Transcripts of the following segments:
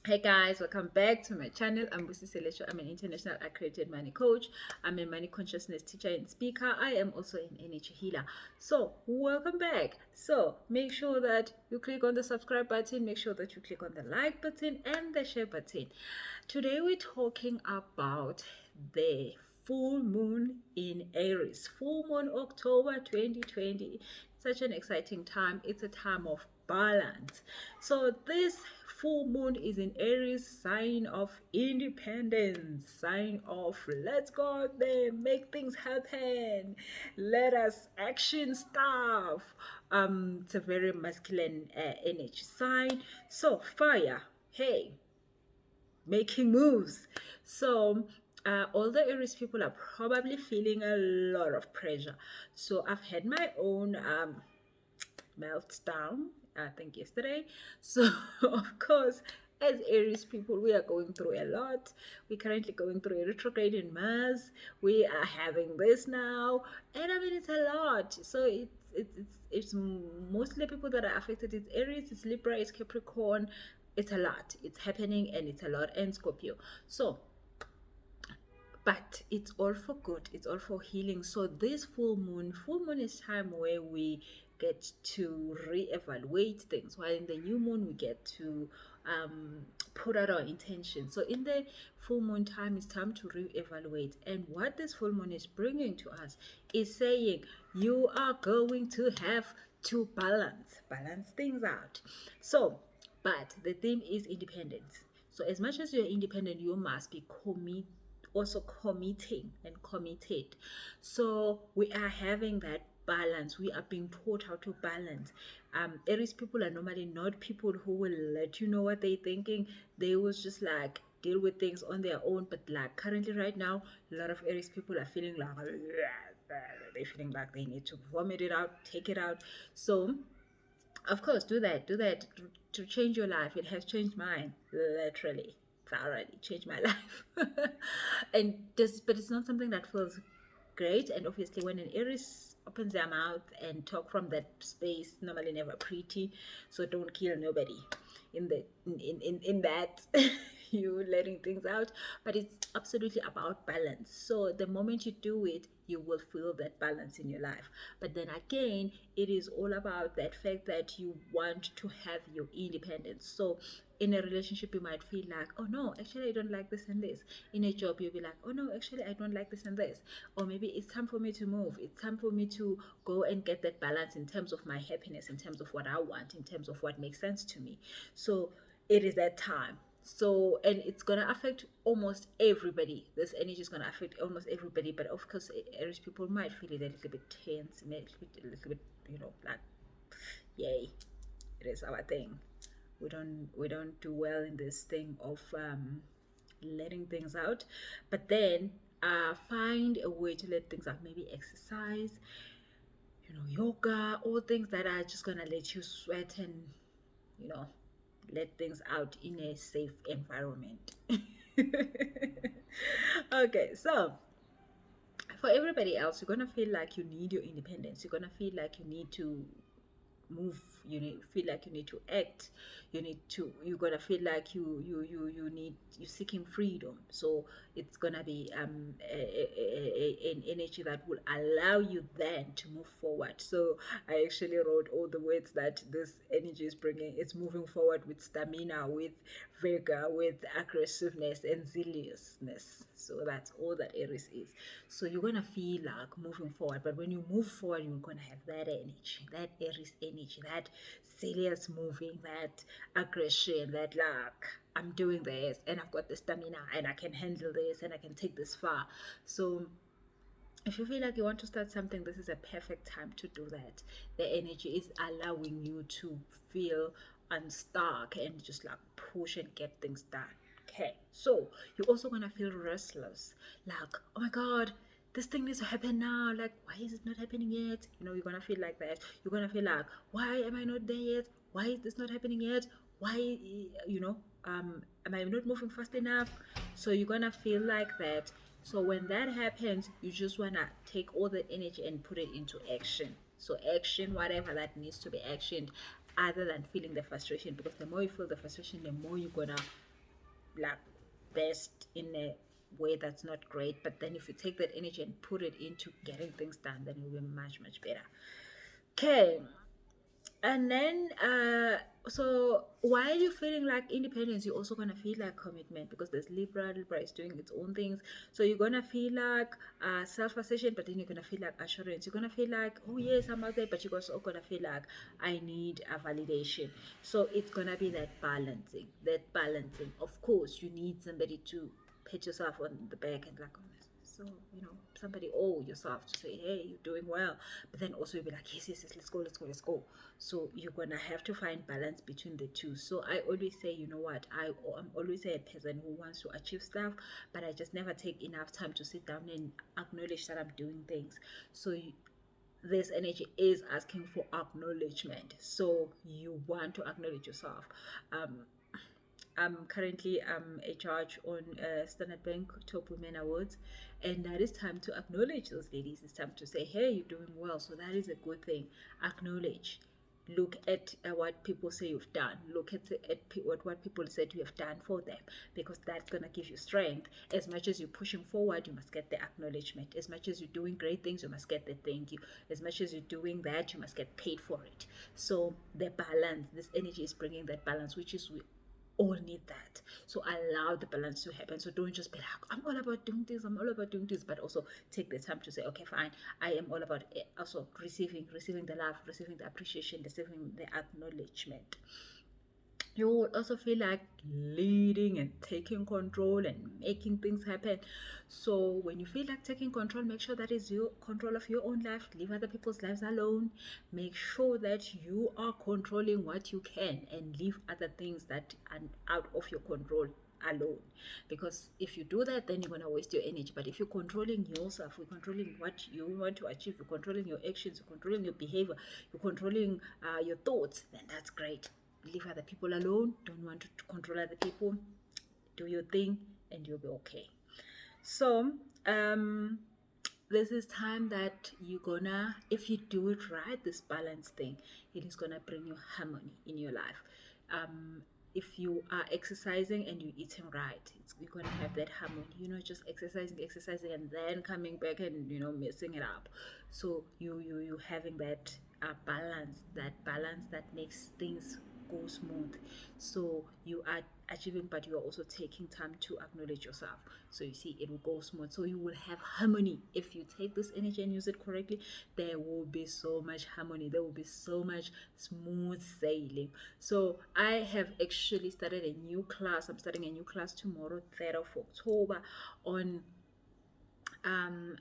Hey guys, welcome back to my channel. I'm Busi Selecho. I'm an international accredited money coach. I'm a money consciousness teacher and speaker. I am also an energy healer. So, welcome back. So, make sure that you click on the subscribe button, make sure that you click on the like button and the share button. Today, we're talking about the full moon in Aries. Full moon October 2020. Such an exciting time. It's a time of balance. So this full moon is in Aries, sign of independence, sign of let's go out there, make things happen, let us action stuff. It's a very masculine energy sign. So fire, hey, making moves. So all the Aries people are probably feeling a lot of pressure. So I've had my own meltdown, I think yesterday. So of course, as Aries people, we are going through a lot. We're currently going through a retrograde in Mars. We are having this now, and I mean it's a lot. So it's mostly people that are affected. It's Aries, it's Libra, it's Capricorn. It's a lot. It's happening, and it's a lot. And Scorpio. So but it's all for good, it's all for healing. So this full moon is time where we get to reevaluate things, while in the new moon we get to put out our intention. So in the full moon time, it's time to reevaluate, and what this full moon is bringing to us is saying you are going to have to balance things out. So but the theme is independence. So as much as you're independent, you must be also committing and committed. So we are having that balance. We are being taught how to balance. Aries people are normally not people who will let you know what they're thinking. They will just like deal with things on their own. But like currently right now, a lot of Aries people are feeling like they're feeling like they need to vomit it out, take it out. So of course, do that to change your life. It has changed mine, literally, thoroughly changed my life. And just, but it's not something that feels great. And obviously, when an Aries opens their mouth and talk from that space, normally never pretty. So don't kill nobody in the in that you letting things out. But it's absolutely about balance. So the moment you do it, you will feel that balance in your life. But then again, it is all about that fact that you want to have your independence. So in a relationship, you might feel like, oh no, actually I don't like this and this. In a job, you'll be like, oh no, actually I don't like this and this. Or maybe it's time for me to move, it's time for me to go and get that balance in terms of my happiness, in terms of what I want, in terms of what makes sense to me. So it is that time. So, and it's gonna affect almost everybody. This energy is gonna affect almost everybody. But of course, Aries people might feel it a little bit tense, a little bit, like, yay, it is our thing. We don't do well in this thing of letting things out. But then find a way to let things out. Maybe exercise, yoga, all things that are just gonna let you sweat and you know let things out in a safe environment. Okay, so for everybody else, you're gonna feel like you need your independence. You're gonna feel like you need to move, feel like you need to act, you're gonna feel like you're seeking freedom. So it's gonna be an energy that will allow you then to move forward. So I actually wrote all the words that this energy is bringing. It's moving forward with stamina, with vigor, with aggressiveness and zealousness. So that's all that Aries is. So you're gonna feel like moving forward, but when you move forward, you're gonna have that energy, that Aries energy, that zealous moving, that aggression, that like I'm doing this and I've got the stamina and I can handle this and I can take this far. So if you feel like you want to start something, this is a perfect time to do that. The energy is allowing you to feel unstuck and just like push and get things done. Okay, so you're also gonna feel restless, like, oh my god, this thing needs to happen now. Like, why is it not happening yet? You're gonna feel like that. You're gonna feel like, why am I not there yet? Why is this not happening yet? Why, am I not moving fast enough? So you're gonna feel like that. So when that happens, you just wanna take all the energy and put it into action. So action, whatever that needs to be actioned, other than feeling the frustration. Because the more you feel the frustration, the more you're gonna like best in a way that's not great. But then if you take that energy and put it into getting things done, then it will be much, much better. Okay. And then, so while you're feeling like independence, you're also gonna feel like commitment because there's Libra. Libra is doing its own things. So you're gonna feel like self-assertion, but then you're gonna feel like assurance. You're gonna feel like, oh yes, I'm out there, but you're also gonna feel like I need a validation. So it's gonna be that balancing. That balancing. Of course, you need somebody to pat yourself on the back and like, oh, so somebody owe yourself to say, hey, you're doing well, but then also you'll be like, yes, yes, yes, let's go, let's go, let's go. So you're gonna have to find balance between the two. So I always say, you know what, I'm always a person who wants to achieve stuff, but I just never take enough time to sit down and acknowledge that I'm doing things. So this energy is asking for acknowledgement, so you want to acknowledge yourself. I'm currently a judge on Standard Bank Top Women Awards, and that is time to acknowledge those ladies. It's time to say, hey, you're doing well, so that is a good thing. Acknowledge. Look at what people say you've done. Look at what people said you have done for them, because that's going to give you strength. As much as you're pushing forward, you must get the acknowledgement. As much as you're doing great things, you must get the thank you. As much as you're doing that, you must get paid for it. So the balance, this energy is bringing that balance, which is we all need that. So allow the balance to happen. So don't just be like, I'm all about doing this, I'm all about doing this, but also take the time to say, okay, fine, I am all about it. Also receiving the love, receiving the appreciation, receiving the acknowledgement. You will also feel like leading and taking control and making things happen. So when you feel like taking control, make sure that is your control of your own life. Leave other people's lives alone. Make sure that you are controlling what you can and leave other things that are out of your control alone. Because if you do that, then you're going to waste your energy. But if you're controlling yourself, you're controlling what you want to achieve, you're controlling your actions, you're controlling your behavior, you're controlling your thoughts, then that's great. Leave other people alone. Don't want to control other people. Do your thing and you'll be okay. So this is time that you're gonna, if you do it right, this balance thing, it is gonna bring you harmony in your life. If you are exercising and you're eating right, you're gonna have that harmony. You're not just exercising and then coming back and messing it up. So you having that balance that makes things go smooth. So you are achieving, but you are also taking time to acknowledge yourself. So you see, it will go smooth. So you will have harmony. If you take this energy and use it correctly, there will be so much harmony. There will be so much smooth sailing. So I have actually started a new class. I'm starting a new class tomorrow, 3rd of October, um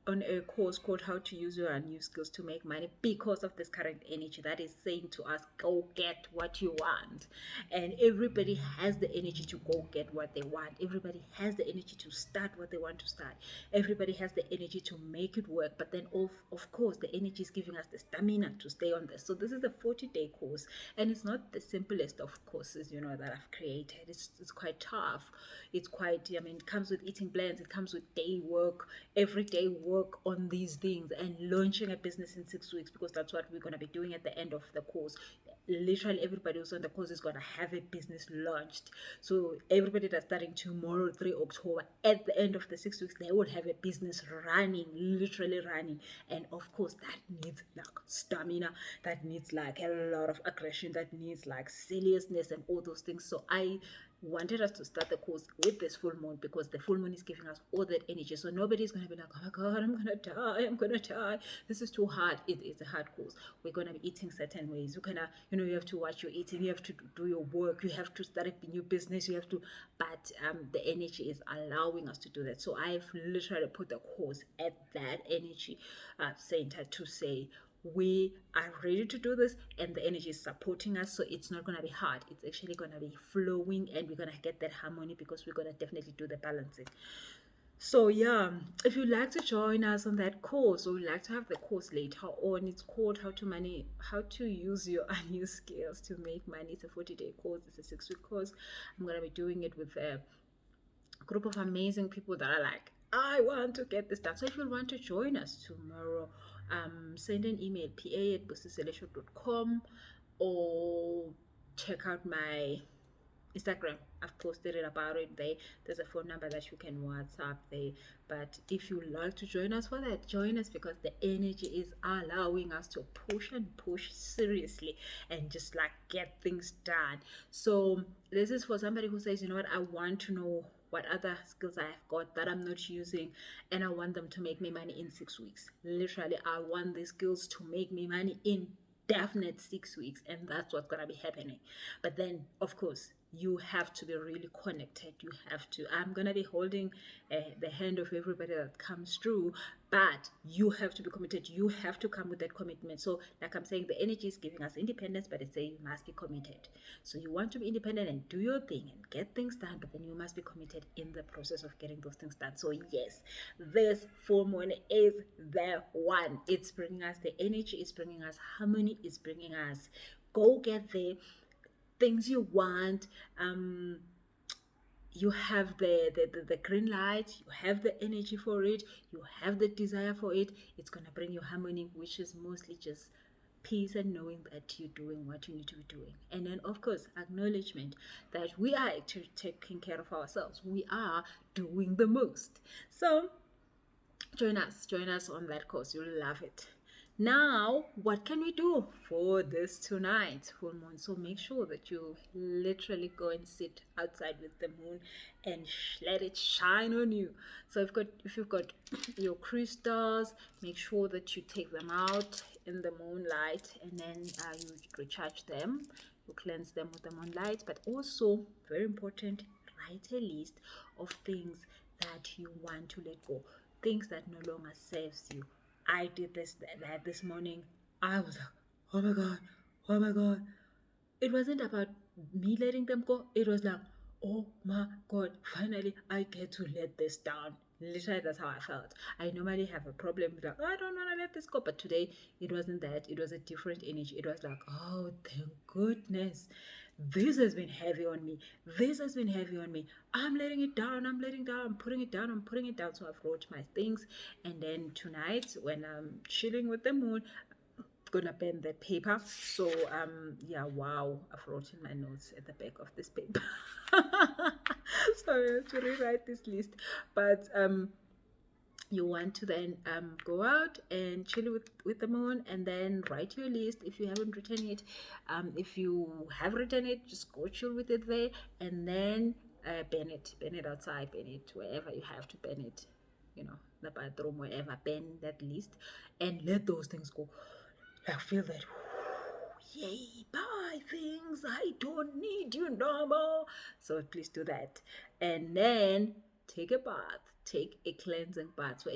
on a course called How to Use Your New Skills to Make Money, because of this current energy that is saying to us, go get what you want. And everybody has the energy to go get what they want. Everybody has the energy to start what they want to start. Everybody has the energy to make it work. But then, of course, the energy is giving us the stamina to stay on this. So this is a 40-day course, and it's not the simplest of courses, that I've created. It's quite tough. It's quite, it comes with eating plans. It comes with day work, everyday work on these things, and launching a business in 6 weeks, because that's what we're going to be doing at the end of the course. Literally everybody who's on the course is going to have a business launched. So everybody that's starting tomorrow, 3 October, at the end of the 6 weeks, they will have a business running, literally running. And of course, that needs like stamina, that needs like a lot of aggression, that needs like seriousness and all those things. So I wanted us to start the course with this full moon, because the full moon is giving us all that energy. So nobody's going to be like, oh my God, I'm going to die. This is too hard. It's a hard course. We're going to be eating certain ways. You're going to, you have to watch your eating. You have to do your work. You have to start a new business. You have to, but the energy is allowing us to do that. So I've literally put the course at that energy center to say, we are ready to do this, and the energy is supporting us. So it's not going to be hard. It's actually going to be flowing, and we're going to get that harmony, because we're going to definitely do the balancing. So yeah, if you'd like to join us on that course, or you'd like to have the course later on, it's called how to use your new skills to make money. It's a 40-day course. It's a 6-week course. I'm going to be doing it with a group of amazing people that are like, I want to get this done. So if you want to join us tomorrow, send an email, pa@businesseleshow.com, or check out my Instagram. I've posted it about it there. There's a phone number that you can WhatsApp there. But if you like to join us for that, join us, because the energy is allowing us to push and push seriously and just like get things done. So this is for somebody who says, you know what, I want to know what other skills I've got that I'm not using, and I want them to make me money in 6 weeks. Literally, I want these skills to make me money in definite 6 weeks, and that's what's gonna be happening. But then, of course, you have to be really connected. You have to, I'm gonna be holding the hand of everybody that comes through, but you have to be committed. You have to come with that commitment. So like I'm saying, the energy is giving us independence, but it's saying you must be committed. So you want to be independent and do your thing and get things done, but then you must be committed in the process of getting those things done. So yes, this full moon is the one. It's bringing us the energy, it's bringing us harmony, it's bringing us go get the things you want. You have the green light, you have the energy for it, you have the desire for it. It's going to bring you harmony, which is mostly just peace and knowing that you're doing what you need to be doing. And then, of course, acknowledgement that we are actually taking care of ourselves. We are doing the most. So join us on that course. You'll love it. Now, what can we do for this tonight, full moon? So make sure that you literally go and sit outside with the moon and let it shine on you. So if you've got your crystals, make sure that you take them out in the moonlight, and then you recharge them, you cleanse them with the moonlight. But also, very important, write a list of things that you want to let go, things that no longer serves you. I did that this morning. I was like, oh my god, oh my god. It wasn't about me letting them go. It was like, oh my god, finally I get to let this down. Literally, that's how I felt. I normally have a problem with like, I don't want to let this go, but today it wasn't that. It was a different energy. It was like, oh, thank goodness. This has been heavy on me. This has been heavy on me. I'm letting it down. I'm letting it down. I'm putting it down. I'm putting it down. So I've wrote my things. And then tonight, when I'm chilling with the moon, gonna pen the paper. So yeah, wow, I've wrote in my notes at the back of this paper. So I have to rewrite this list. But you want to then go out and chill with the moon, and then write your list if you haven't written it. If you have written it, just go chill with it there, and then pen it outside, pen it wherever you have to pen it, the bathroom, wherever, pen that list and let those things go. I feel that, yay, buy things I don't need you no more. So please do that. And then take a bath, take a cleansing bath. So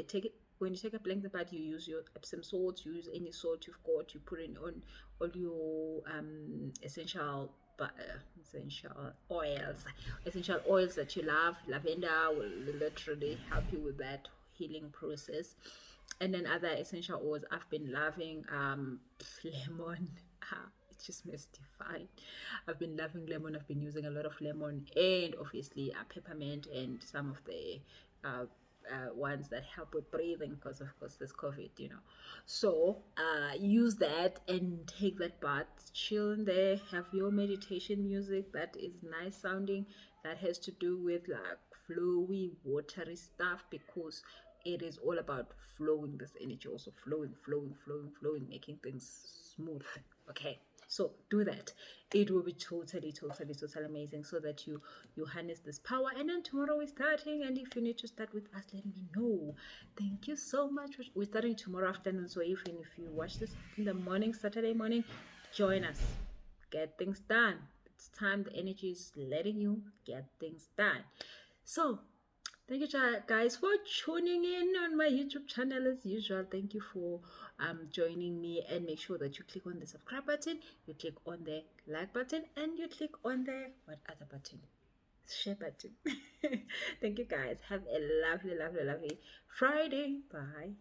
when you take a cleansing bath, you use your Epsom salt, you use any salt you've got, you put it on all your essential oils that you love. Lavender will literally help you with that healing process. And then other essential oils I've been loving, lemon. It's just mystified. I've been loving lemon. I've been using a lot of lemon, and obviously peppermint, and some of the ones that help with breathing, because of course there's COVID. So use that and take that bath, chill in there, have your meditation music that is nice sounding, that has to do with like flowy, watery stuff, because it is all about flowing this energy, also flowing, making things smooth. Okay, so do that. It will be totally amazing, so that you harness this power. And then tomorrow we're starting, and if you need to start with us, let me know. Thank you so much. We're starting tomorrow afternoon, so even if you watch this in the morning, Saturday morning, join us, get things done. It's time. The energy is letting you get things done. So thank you guys for tuning in on my YouTube channel as usual. Thank you for joining me, and make sure that you click on the subscribe button, you click on the like button, and you click on the what other button? Share button. Thank you guys. Have a lovely Friday. Bye.